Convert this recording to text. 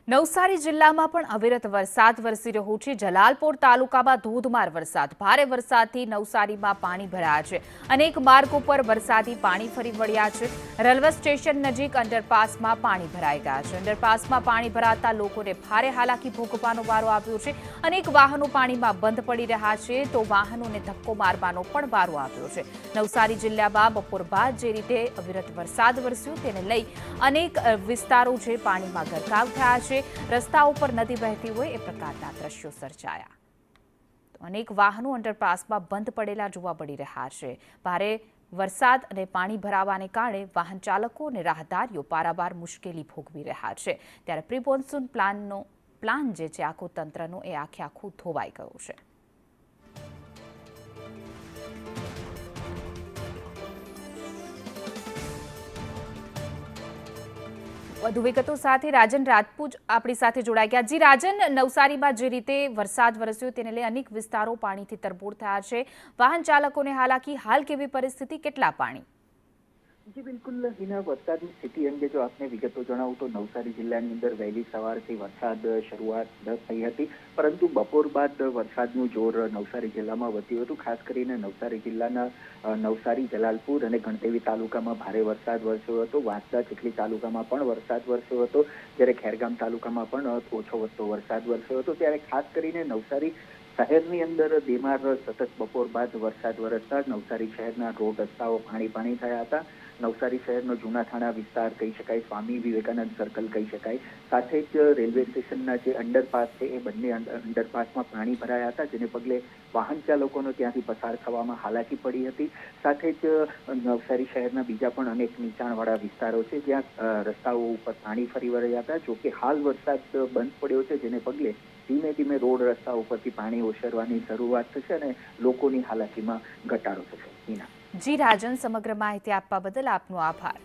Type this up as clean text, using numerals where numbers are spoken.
નવસારી જિલ્લામાં પણ અવિરત વરસાદ વરસી રહ્યો છે। જલાલપોર તાલુકામાં ધોધમાર વરસાદ, ભારે વરસાદથી નવસારીમાં પાણી ભરાયા છે। અનેક માર્ગો પર વરસાદી પાણી ફરી વળ્યા છે। રેલવે સ્ટેશન નજીક અંડરપાસમાં પાણી ભરાઈ ગયા છે। અંડરપાસમાં પાણી ભરાતા લોકોને ભારે હાલાકી ભોગવવાનો વારો આવ્યો છે। અનેક વાહનો પાણીમાં બંધ પડી રહ્યા છે તો વાહનોને ધક્કો મારવાનો પણ વારો આવ્યો છે। નવસારી જિલ્લામાં બપોર બાદ જે રીતે અવિરત વરસાદ વરસ્યો તેને લઈ અનેક વિસ્તારો જે પાણીમાં ગરકાવ થયા છે। રસ્તાઓ પર નદી વહેતી હોય એ પ્રકારના દ્રશ્યો સર્જાયા। અનેક વાહનો અંડરપાસમાં બંધ પડેલા જોવા મળી રહ્યા છે। ભારે વરસાદ અને પાણી ભરાવાને કારણે વાહન ચાલકો અને રાહદારીઓ પારાવાર મુશ્કેલી ભોગવી રહ્યા છે। ત્યારે પ્રી મોન્સૂન પ્લાન જે છે આખું તંત્રનું એ આખું ધોવાઈ ગયું છે। વધુ વિગતો સાથે રાજન રાજપૂત આપણી સાથે જોડાઈ ગયા। જી રાજન, નવસારીમાં જે રીતે વરસાદ વરસ્યો તેને લઈ અનેક વિસ્તારો પાણીથી તરબોળ થયા છે। વાહન ચાલકોને હાલાકી, હાલ કેવી પરિસ્થિતિ, કેટલા પાણી? જી બિલકુલ હિના, વરસાદની સ્થિતિ અંગે જો આપને વિગતો જણાવું તો નવસારી જિલ્લાની અંદર વહેલી સવારથી વરસાદ શરૂઆત થઈ હતી, પરંતુ બપોર બાદ વરસાદનું જોર નવસારી જિલ્લામાં વધ્યું હતું। ખાસ કરીને નવસારી જિલ્લાના નવસારી, જલાલપુર અને ગણદેવી તાલુકામાં ભારે વરસાદ વરસ્યો હતો। વાંસદા, ચીખલી તાલુકામાં પણ વરસાદ વરસ્યો હતો, જ્યારે ખેરગામ તાલુકામાં પણ ઓછો વધતો વરસાદ વરસ્યો હતો। ત્યારે ખાસ કરીને નવસારી શહેરની અંદર બેમાર સતત બપોર બાદ વરસાદ વરસતા નવસારી શહેરના રોડ રસ્તાઓ પાણી થયા હતા। નવસારી શહેરનો જૂના થાણા વિસ્તાર કહી શકાય, સ્વામી વિવેકાનંદ સર્કલ કહી શકાય, સાથે જ રેલવે સ્ટેશનના જે અંડરપાસ છે એ બંને અંડરપાસમાં પાણી ભરાયા હતા, જેને પગલે વાહન ચાલકોને ત્યાંથી પસાર થવામાં હાલાકી પડી હતી। સાથે જ નવસારી શહેરના બીજા પણ અનેક નીચાણવાળા વિસ્તારો છે જ્યાં રસ્તાઓ ઉપર પાણી ફરી વળ્યા હતા। જોકે હાલ વરસાદ બંધ પડ્યો છે, જેને પગલે ધીમે ધીમે રોડ રસ્તા ઉપરથી પાણી ઓસરવાની શરૂઆત થશે અને લોકોની હાલાકીમાં ઘટાડો થશે। જી રાજન, સમગ્ર માહિતી આપવા બદલ આપનો આભાર।